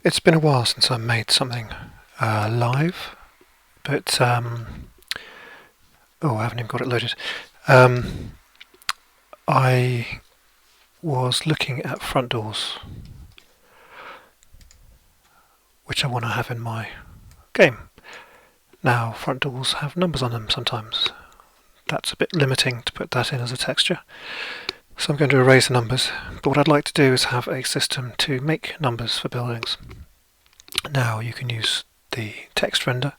It's been a while since I made something live, but I haven't even got it loaded. Um, I was looking at front doors, which I want to have in my game. Now, front doors have numbers on them sometimes. That's a bit limiting to put that in as a texture. So I'm going to erase the numbers, but what I'd like to do is have a system to make numbers for buildings. Now you can use the text render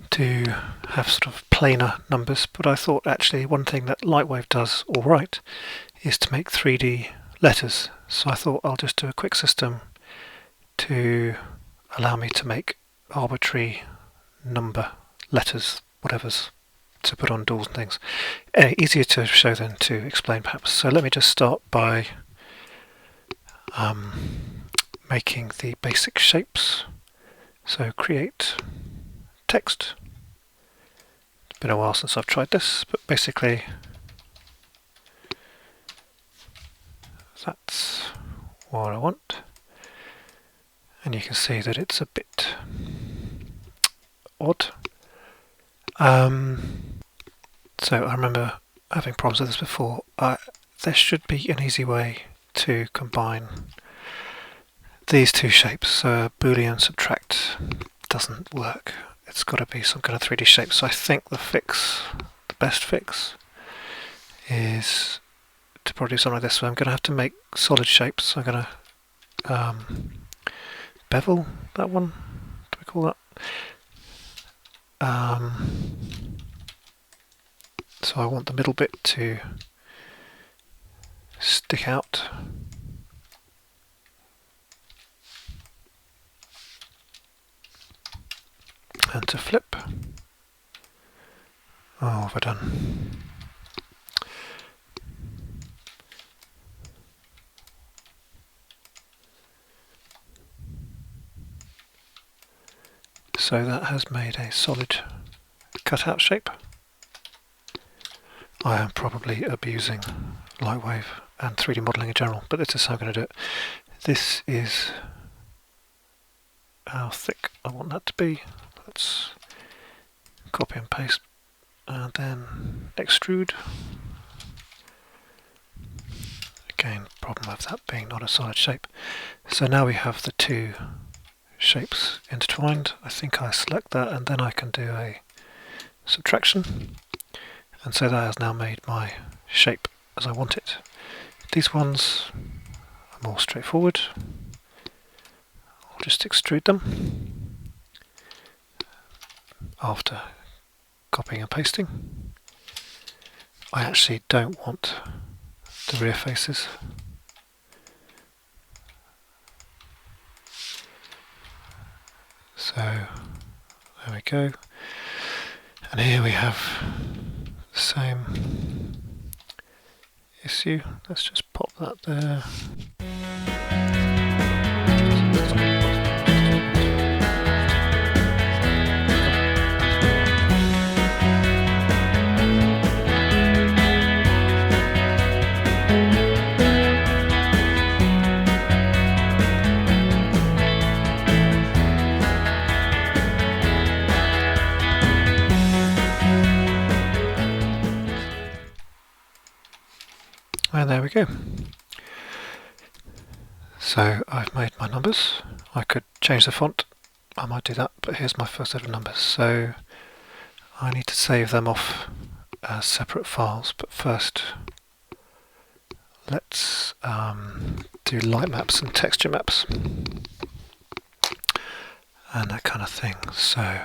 to have sort of planar numbers, but I thought actually one thing that Lightwave does alright is to make 3D letters. So I thought I'll just do a quick system to allow me to make arbitrary number letters, whatever's to put on doors and things. Easier to show than to explain perhaps. So let me just start by making the basic shapes. So create text. It's been a while since I've tried this, but basically that's what I want. And you can see that it's a bit odd. So I remember having problems with this before. There should be an easy way to combine these two shapes. So a Boolean subtract doesn't work. It's got to be some kind of 3D shape. So I think the best fix is to probably do something like this. So I'm going to have to make solid shapes. So I'm going to bevel that one. Do we call that? So I want the middle bit to stick out. And to flip. Oh, what have I done? So that has made a solid cutout shape. I am probably abusing Lightwave and 3D modelling in general, but this is how I'm going to do it. This is how thick I want that to be. Let's copy and paste and then extrude. Again, problem of that being not a solid shape. So now we have the two shapes intertwined. I think I select that and then I can do a subtraction, and so that has now made my shape as I want it. These ones are more straightforward. I'll just extrude them after copying and pasting. I actually don't want the rear faces. So there we go. And here we have the same issue. Let's just pop that there. And there we go. So I've made my numbers. I could change the font. I might do that, but here's my first set of numbers. So I need to save them off as separate files, but first let's do light maps and texture maps and that kind of thing. So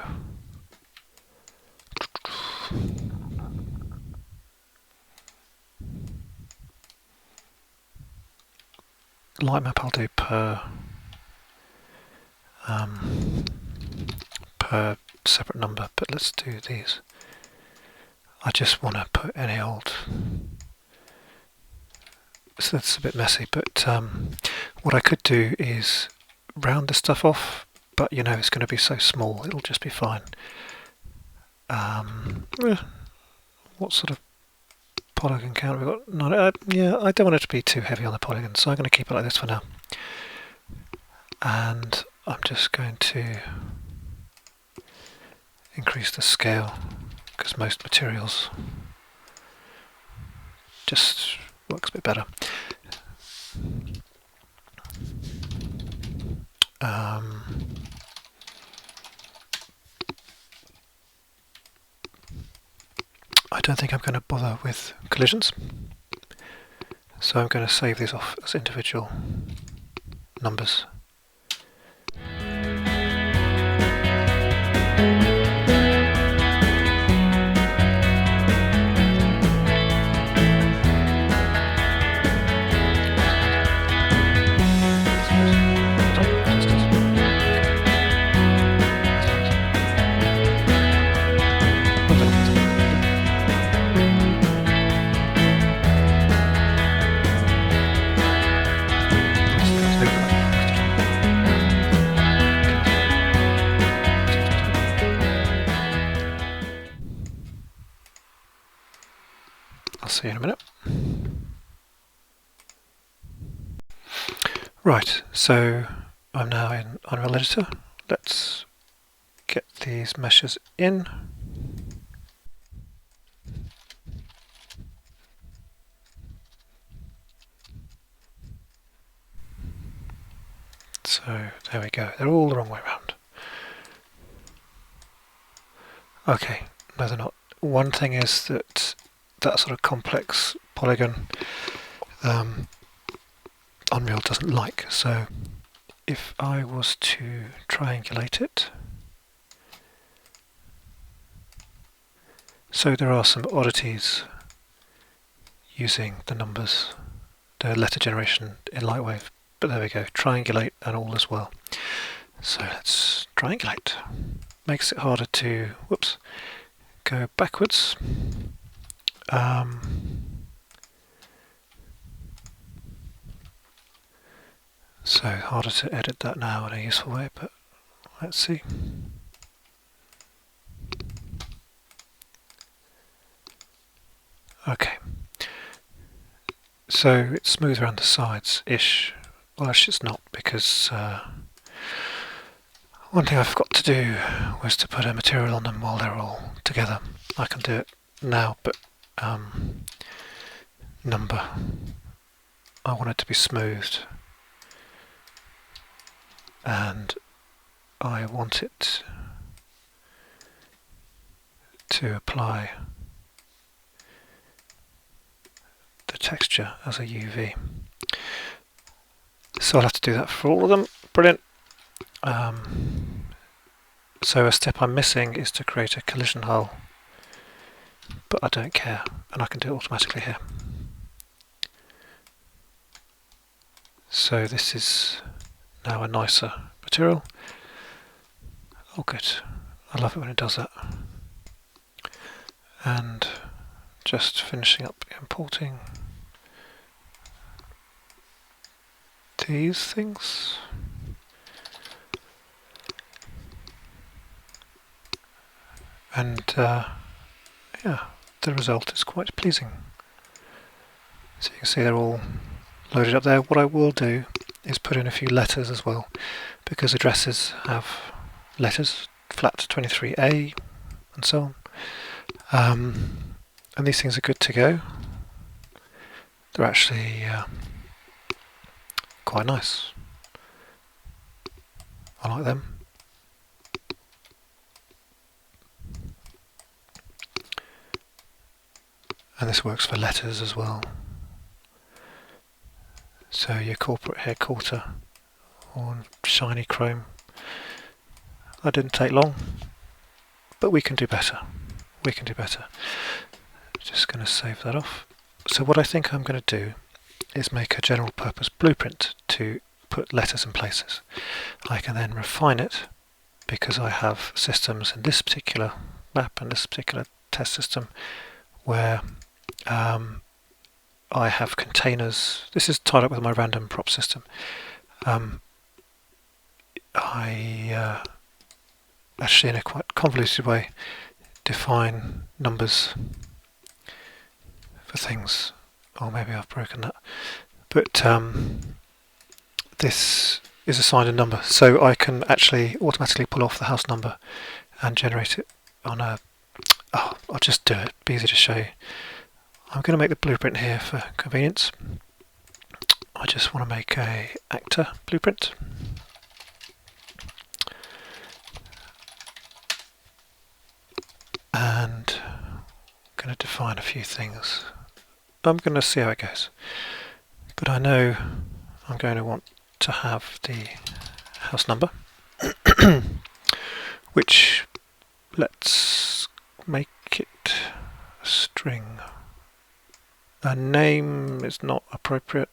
light map I'll do per separate number, but let's do these. I just want to put any old, so that's a bit messy, but what I could do is round this stuff off, but you know it's going to be so small it'll just be fine. What sort of polygon count we've got? No, yeah, I don't want it to be too heavy on the polygon, so I'm going to keep it like this for now. and I'm just going to increase the scale because most materials just works a bit better. I don't think I'm going to bother with collisions, so I'm going to save these off as individual numbers. I'll see you in a minute. Right, so I'm now in Unreal Editor. Let's get these meshes in. So there we go, they're all the wrong way around. Okay, no they're not. One thing is that sort of complex polygon Unreal doesn't like, so if I was to triangulate it, so there are some oddities using the numbers, the letter generation in Lightwave, but there we go, triangulate and all as well. So let's triangulate. Makes it harder to, whoops, go backwards. So harder to edit that now in a useful way, but let's see. Okay. So it's smooth around the sides-ish. Well, actually it's not, because one thing I forgot to do was to put a material on them while they're all together. I can do it now, but number, I want it to be smoothed, and I want it to apply the texture as a UV. So I'll have to do that for all of them. Brilliant. So a step I'm missing is to create a collision hull, but I don't care, and I can do it automatically here. So this is now a nicer material. Oh good, I love it when it does that. And just finishing up importing these things. And yeah, the result is quite pleasing. So you can see they're all loaded up there. What I will do is put in a few letters as well, because addresses have letters, flat 23A and so on. And these things are good to go. They're actually quite nice. I like them. And this works for letters as well. So your corporate headquarter on shiny chrome. That didn't take long, but we can do better. We can do better. Just going to save that off. So what I think I'm going to do is make a general purpose blueprint to put letters in places. I can then refine it because I have systems in this particular map and this particular test system where I have containers. This is tied up with my random prop system. I actually, in a quite convoluted way, define numbers for things. Or maybe I've broken that. But this is assigned a number, so I can actually automatically pull off the house number and generate it on a... Oh, I'll just do it, it'll be easy to show you. I'm going to make the blueprint here for convenience. I just want to make a actor blueprint. And I'm going to define a few things. I'm going to see how it goes. But I know I'm going to want to have the house number, which let's make it a string. A name is not appropriate.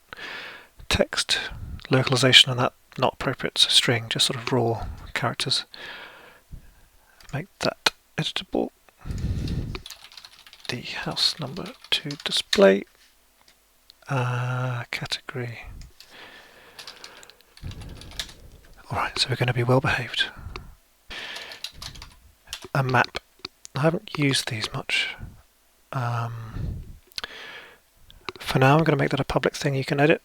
Text, localization and that not appropriate, so string, just sort of raw characters. Make that editable. The house number to display. Category. Alright, so we're going to be well behaved. A map. I haven't used these much. For now I'm going to make that a public thing you can edit.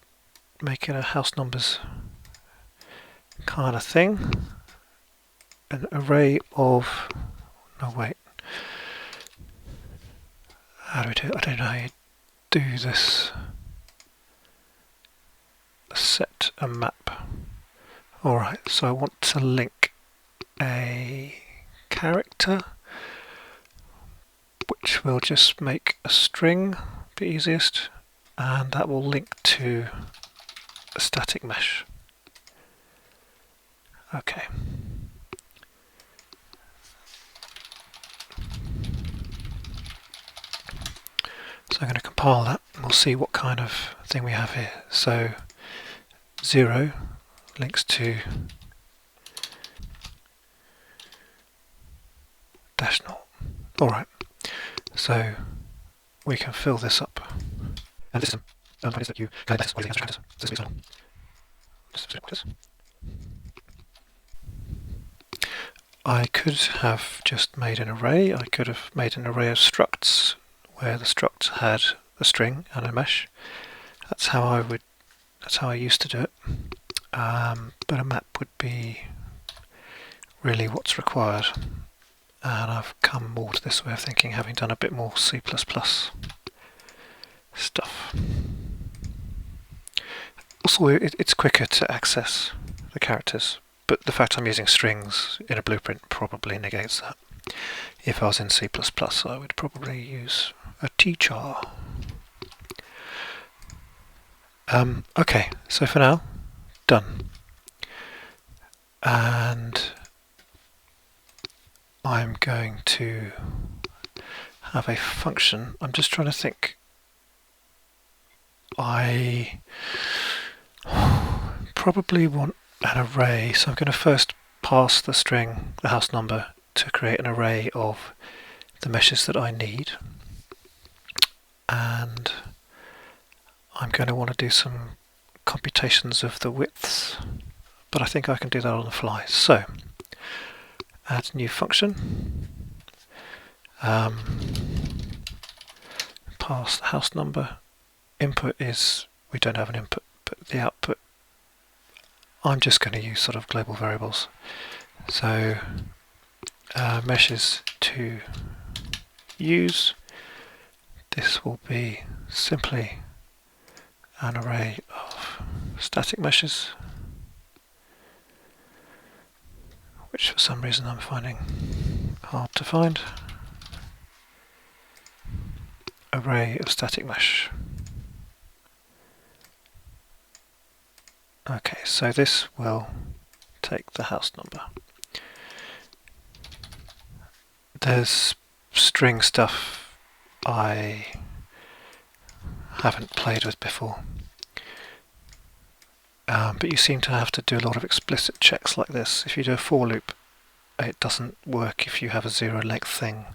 Make it a house numbers kind of thing. An array of... No, wait. How do we do it? I don't know how you do this. Set a map. Alright, so I want to link a character, which will just make a string, the easiest, and that will link to a static mesh. Okay. So I'm going to compile that and we'll see what kind of thing we have here. So 0 links to -0. Alright, so we can fill this up. And the system finds that you can access all the characters. This is I could have just made an array. I could have made an array of structs where the struct had a string and a mesh. That's how I used to do it. But a map would be really what's required. And I've come more to this way of thinking, having done a bit more C++ stuff. Also, it's quicker to access the characters, but the fact I'm using strings in a blueprint probably negates that. If I was in C++, I would probably use a tchar. Okay, so for now, done. And I'm going to have a function. I'm just trying to think. I probably want an array, so I'm going to first pass the string, the house number, to create an array of the meshes that I need. And I'm going to want to do some computations of the widths, but I think I can do that on the fly. So, add new function, pass the house number, input is, we don't have an input, but the output, I'm just going to use sort of global variables. So, meshes to use, this will be simply an array of static meshes, which for some reason I'm finding hard to find. Array of static mesh. Okay, so this will take the house number. There's string stuff I haven't played with before. But you seem to have to do a lot of explicit checks like this. If you do a for loop, it doesn't work if you have a zero length thing.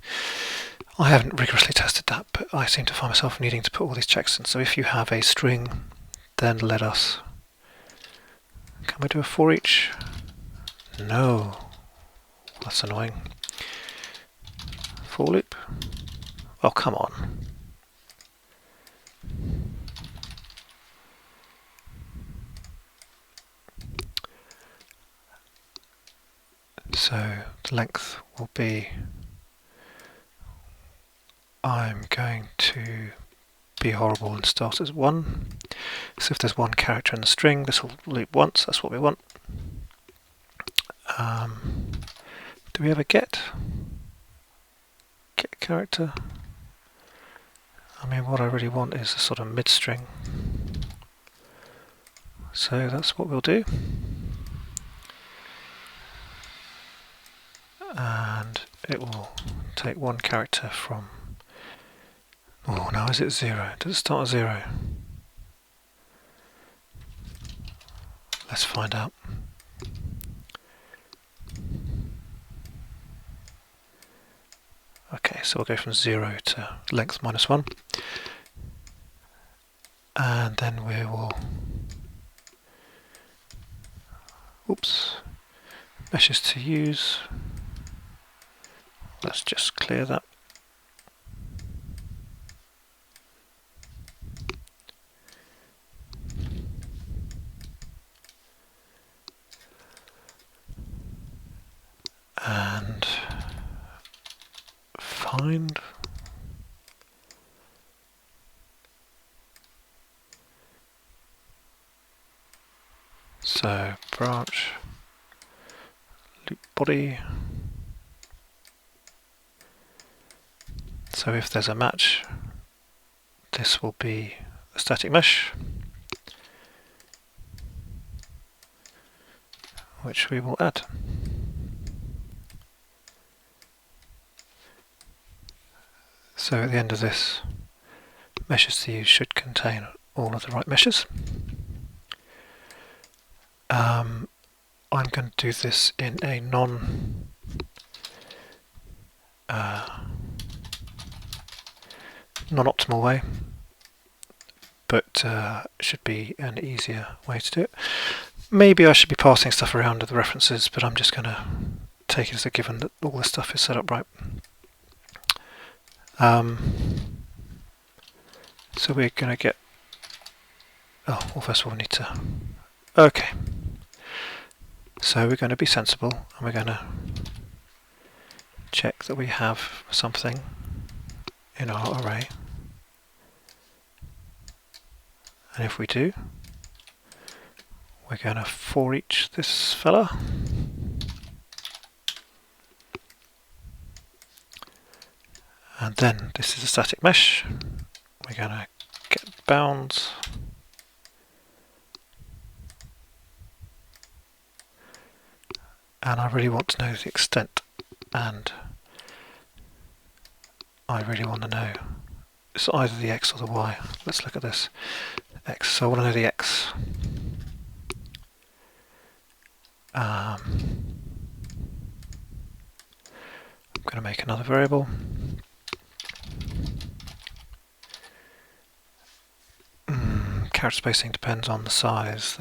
I haven't rigorously tested that, but I seem to find myself needing to put all these checks in. So if you have a string, then let us... Can we do a for each? No. That's annoying. For loop? Oh, come on. So the length will be, I'm going to be horrible and start as 1. So if there's one character in the string, this will loop once, that's what we want. Do we ever get character? I mean, what I really want is a sort of mid-string. So that's what we'll do. And it will take one character from... Oh, now is it 0? Does it start at 0? Let's find out. Okay, so we'll go from 0 to length -1. And then we will... Oops. Meshes to use. Let's just clear that. And find. So branch, loop body. So if there's a match, this will be a static mesh, which we will add. So at the end of this, meshes to use should contain all of the right meshes. I'm going to do this in a non-optimal way, but should be an easier way to do it. Maybe I should be passing stuff around to the references, but I'm just going to take it as a given that all this stuff is set up right. So we're going to get... Oh, well, first of all we need to... Okay. So we're going to be sensible, and we're going to check that we have something in our array. And if we do, we're going to for each this fella. And then this is a static mesh. We're going to get bounds. And I really want to know the extent, and I really want to know, it's either the x or the y. Let's look at this. X, so I want to know the x. I'm going to make another variable. Character spacing depends on the size.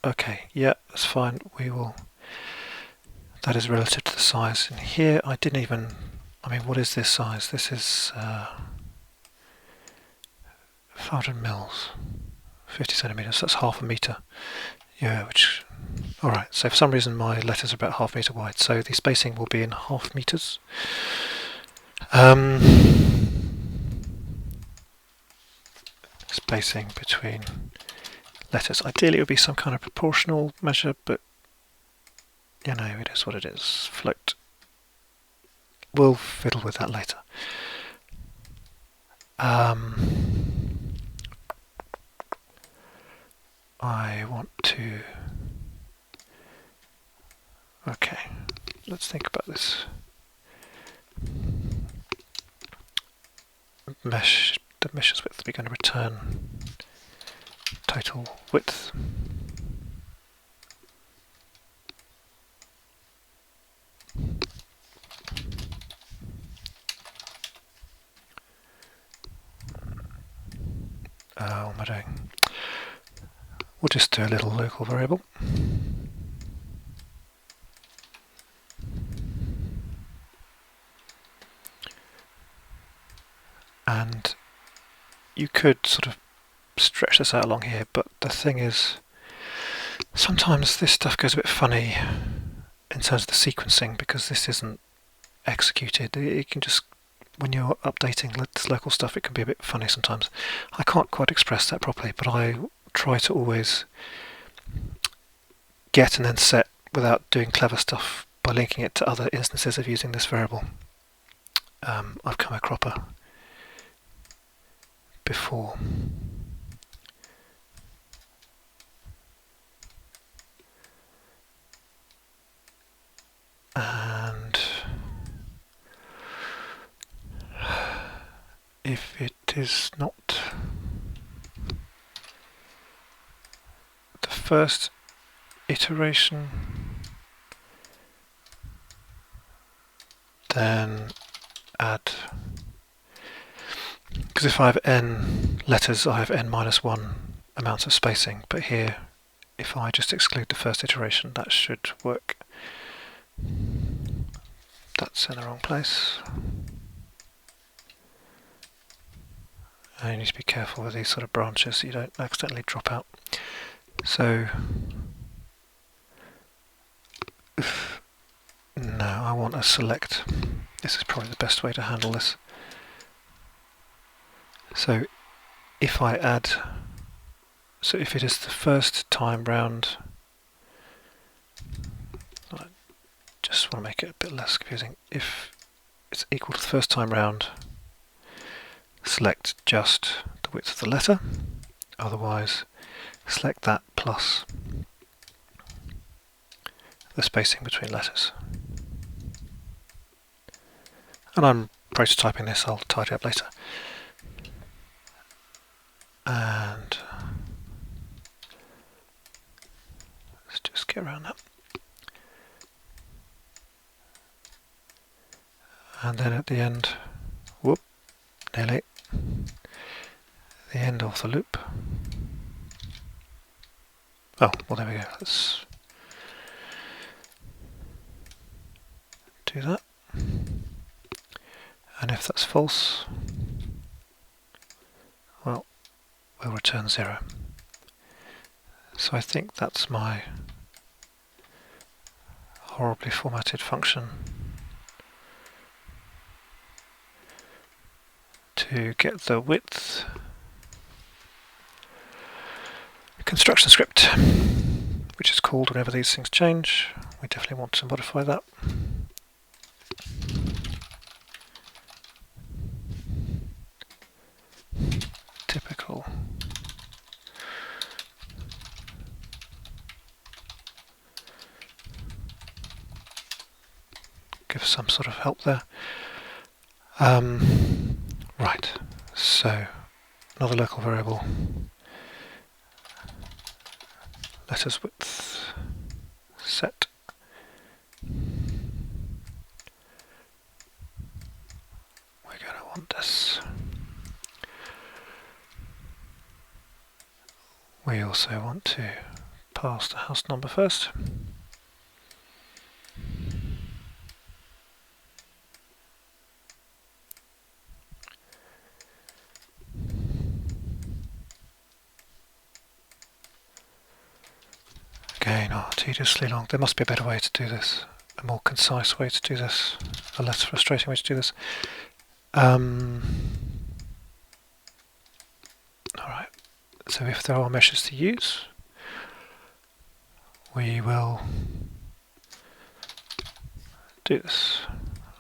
Okay, yeah, that's fine. We will. That is relative to the size. And here, I didn't even. I mean, what is this size? This is 500 mils, 50 centimeters. That's half a meter. Yeah, which. All right. So for some reason, my letters are about half meter wide. So the spacing will be in half meters. Spacing between letters. Ideally, it would be some kind of proportional measure, but you know, it is what it is. Float. We'll fiddle with that later. I want to... Okay, let's think about this. Mesh, the mesh's width, we're going to return total width. What am I doing? We'll just do a little local variable. And you could sort of stretch this out along here, but the thing is, Sometimes this stuff goes a bit funny in terms of the sequencing because this isn't executed. It can just, when you're updating this local stuff, it can be a bit funny sometimes. I can't quite express that properly, but I try to always get and then set without doing clever stuff by linking it to other instances of using this variable. I've come a cropper before. And if it is not the first iteration, then add, because if I have n letters, I have n minus 1 amounts of spacing, but here, if I just exclude the first iteration, that should work. That's in the wrong place. And you need to be careful with these sort of branches so you don't accidentally drop out. So, no, I want a select. This is probably the best way to handle this. So, if I add, so if it is the first time round, I just want to make it a bit less confusing. If it's equal to the first time round, select just the width of the letter. Otherwise, select that plus the spacing between letters. And I'm prototyping this, I'll tidy up later. And let's just get around that. And then at the end, whoop, nearly, the end of the loop. Oh, well there we go, let's do that. And if that's false, well, we'll return 0. So I think that's my horribly formatted function to get the width construction script, which is called whenever these things change. We definitely want to modify that. Typical. Give some sort of help there. Right, so another local variable, letters width, set. We're going to want this. We also want to pass the house number first. Again, tediously long. There must be a better way to do this, a more concise way to do this, a less frustrating way to do this. Alright, so if there are meshes to use, we will do this.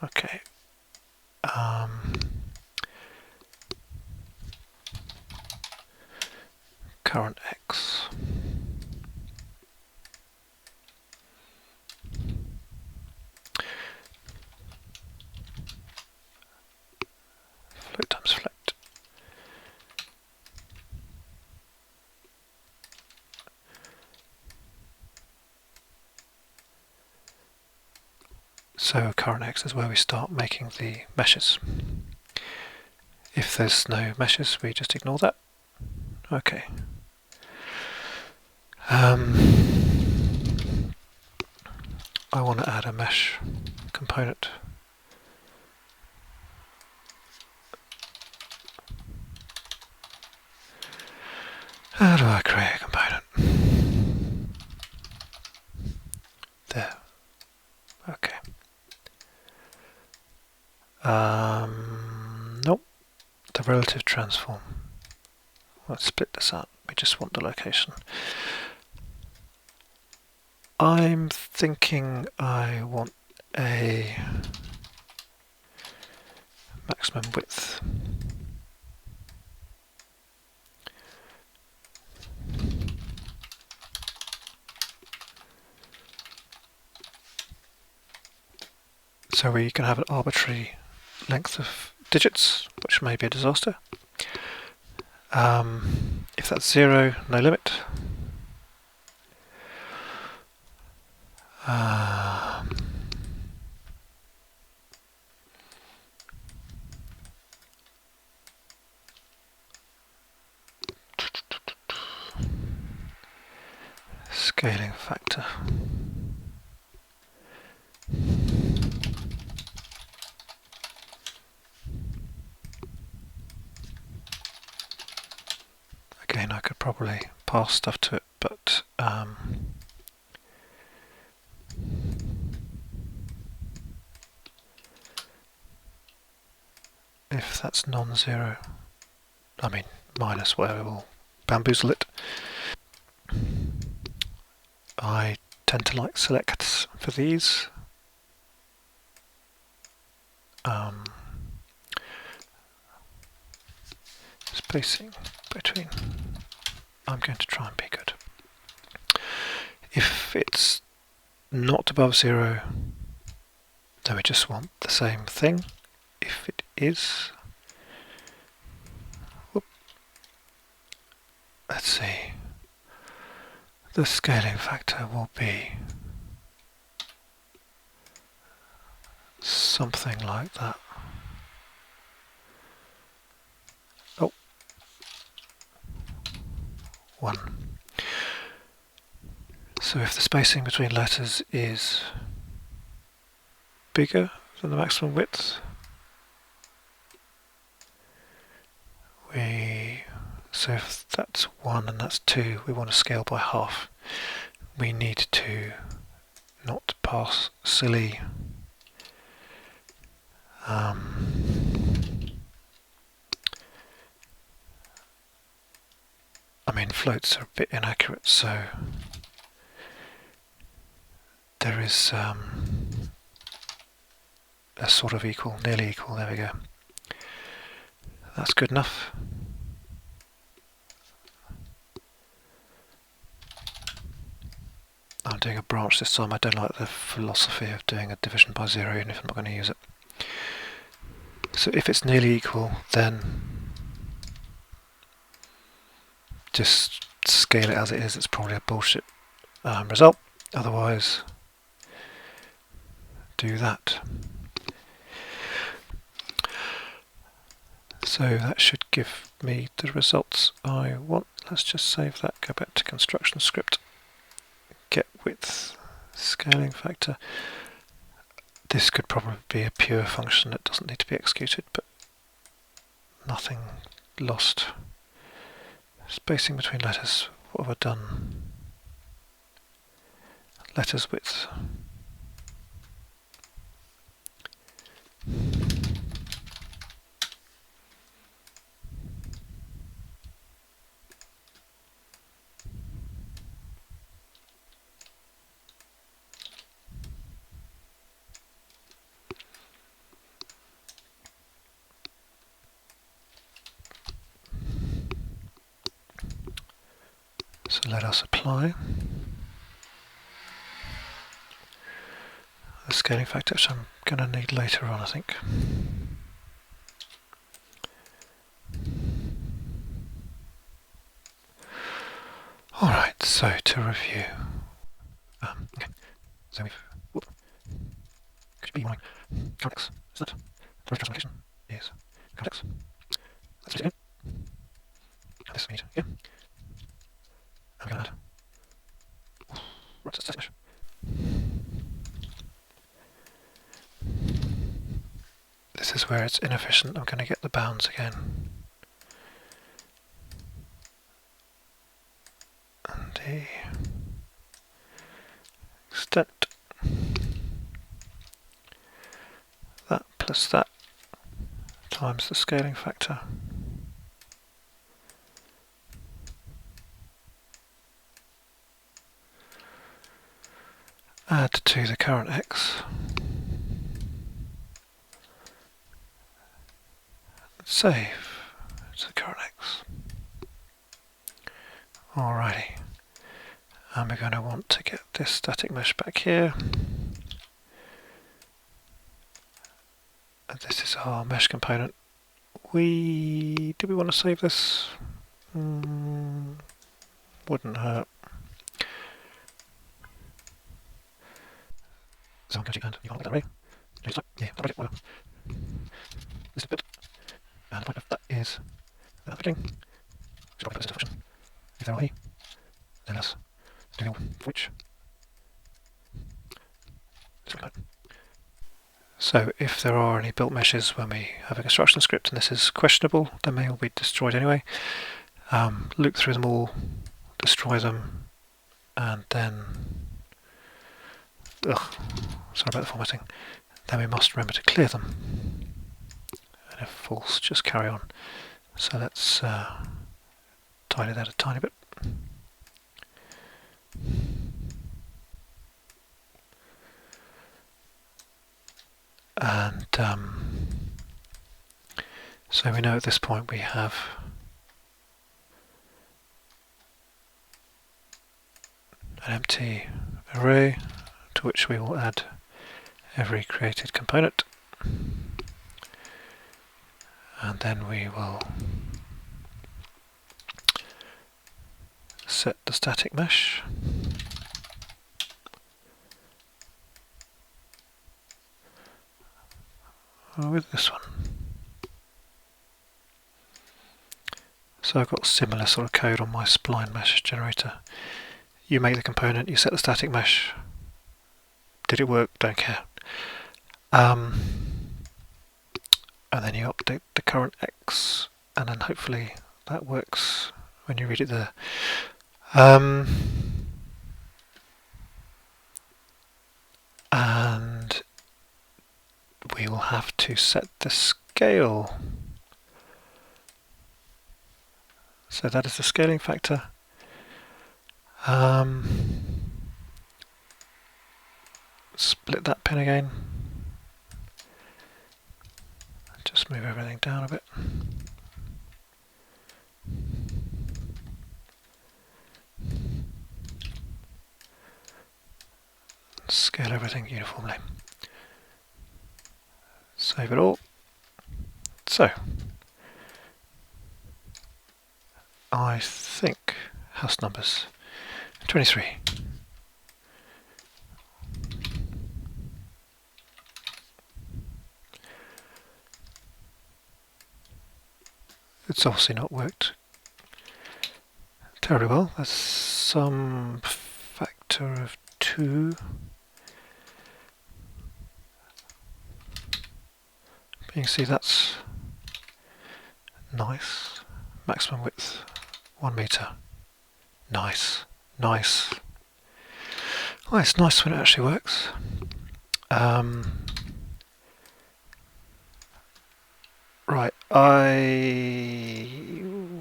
Okay. Current X. Float times float. So current X is where we start making the meshes. If there's no meshes, we just ignore that. Okay. I want to add a mesh component. How do I create a component? There. Okay. Nope. The relative transform. Let's split this out. We just want the location. I'm thinking I want a maximum width. So we can have an arbitrary length of digits, which may be a disaster. If that's 0, no limit. Scaling factor. Again, I could probably pass stuff to it, but if that's non-zero, I mean minus whatever, will bamboozle it. I tend to like selects for these. Spacing between. I'm going to try and be good. If it's not above 0, then we just want the same thing. If it is, let's see, the scaling factor will be something like that. Oh, 1. So if the spacing between letters is bigger than the maximum width, so if that's 1 and that's 2, we want to scale by half. We need to not pass silly I mean, floats are a bit inaccurate, so there is a sort of equal, nearly equal, there we go. That's good enough. I'm doing a branch this time. I don't like the philosophy of doing a division by 0 even if I'm not going to use it. So if it's nearly equal, then just scale it as it is. It's probably a bullshit result. Otherwise, do that. So that should give me the results I want. Let's just save that, go back to construction script, get width, scaling factor. This could probably be a pure function that doesn't need to be executed, but nothing lost. Spacing between letters, what have I done? Letters width. So let us apply the scaling factor, which I'm going to need later on, I think. Alright, so to review. Okay, so we've. Could be running complex, is that? The transformation is complex. Let's do it again. And this we need here. I'm going to add. Right, let's test. This is where it's inefficient. I'm going to get the bounds again. And the extent plus that times the scaling factor. Add to the current x. Save to the current x. Alrighty. And we're going to want to get this static mesh back here. And this is our mesh component. Do we want to save this? Wouldn't hurt. So I'm going to and you can't get that ready. Yeah, that ready. Whatever. This is bit. And the point of that is that fitting. So probably put this into function. If there are any, then let's do the which. So if there are any built meshes when we have a construction script and this is questionable, they may all be destroyed anyway. Look through them all, destroy them, and then, sorry about the formatting, then we must remember to clear them. And if false, just carry on. So let's tidy that a tiny bit. And so we know at this point we have an empty array to which we will add every created component, and then we will set the static mesh. With this one. So I've got similar sort of code on my spline mesh generator. You make the component, you set the static mesh. Did it work? Don't care. And then you update the current X, and then hopefully that works when you read it there. And we will have to set the scale. So that is the scaling factor. Split that pin again. Just move everything down a bit. Scale everything uniformly. Save it all. So, I think house numbers 23. It's obviously not worked terribly well. There's some factor of 2. You can see that's nice. Maximum width 1 meter. Nice, nice. Oh, it's nice when it actually works. Right, I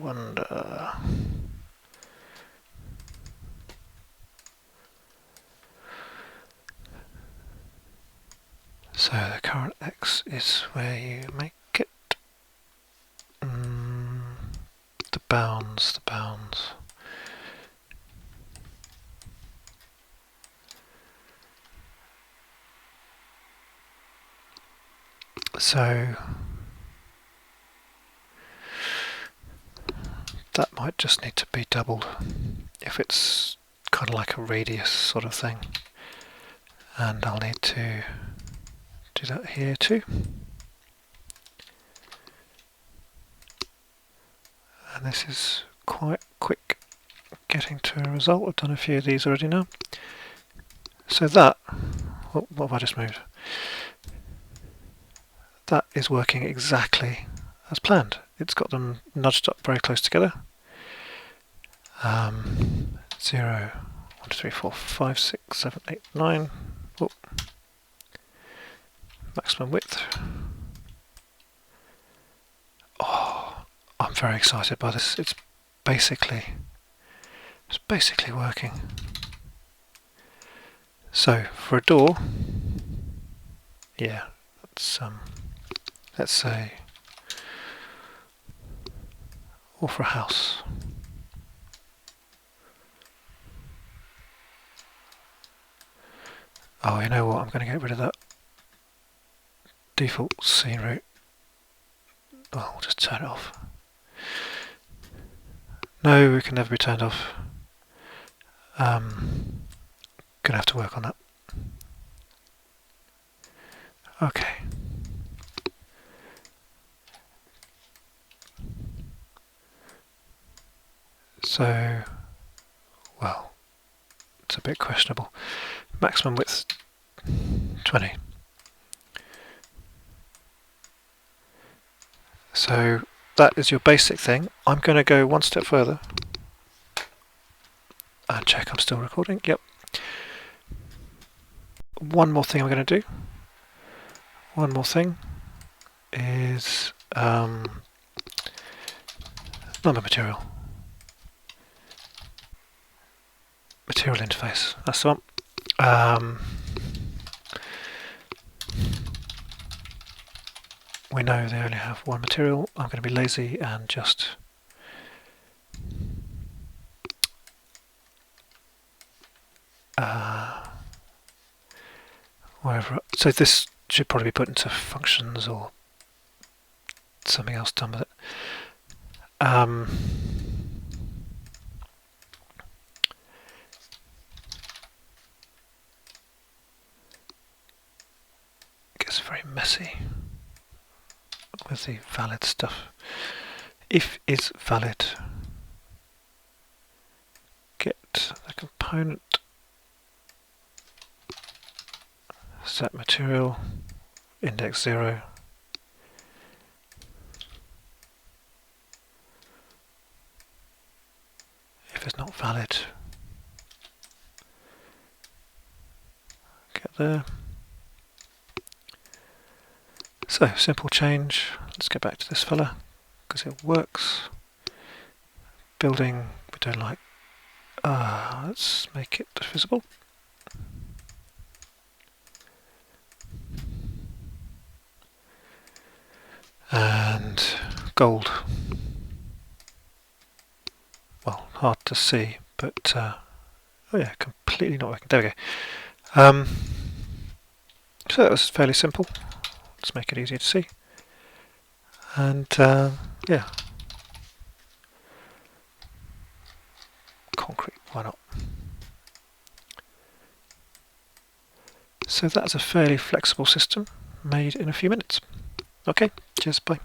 wonder. So the current X is where you make it. The bounds. So that might just need to be doubled if it's kind of like a radius sort of thing, and I'll need to do that here too. And this is quite quick getting to a result. I've done a few of these already now. So that, what have I just moved? That is working exactly as planned. It's got them nudged up very close together. 0, 1, 2, 3, 4, 5, 6, 7, 8, 9. Oh. Maximum width I'm very excited by this. It's basically working. So for a door, yeah, let's say, or for a house. Oh, you know what? I'm going to get rid of that default scene route. Well, we'll just turn it off. No, it can never be turned off. Gonna have to work on that. Okay. So, well, it's a bit questionable. Maximum width 20. So that is your basic thing. I'm going to go one step further and check I'm still recording. Yep. One more thing I'm going to do. One more thing is number material. Material interface. That's the one. We know they only have one material. I'm going to be lazy and just wherever. So this should probably be put into functions or something else done with it. It gets very messy with the valid stuff. If is valid, get the component, set material, index 0. If it's not valid, get there. So, simple change. Let's get back to this fella because it works. Building, we don't like. Let's make it visible. And gold. Well, hard to see, but oh yeah, completely not working. There we go. So that was fairly simple. Let's make it easier to see. And yeah, concrete, why not? So that's a fairly flexible system made in a few minutes. Okay, cheers, bye.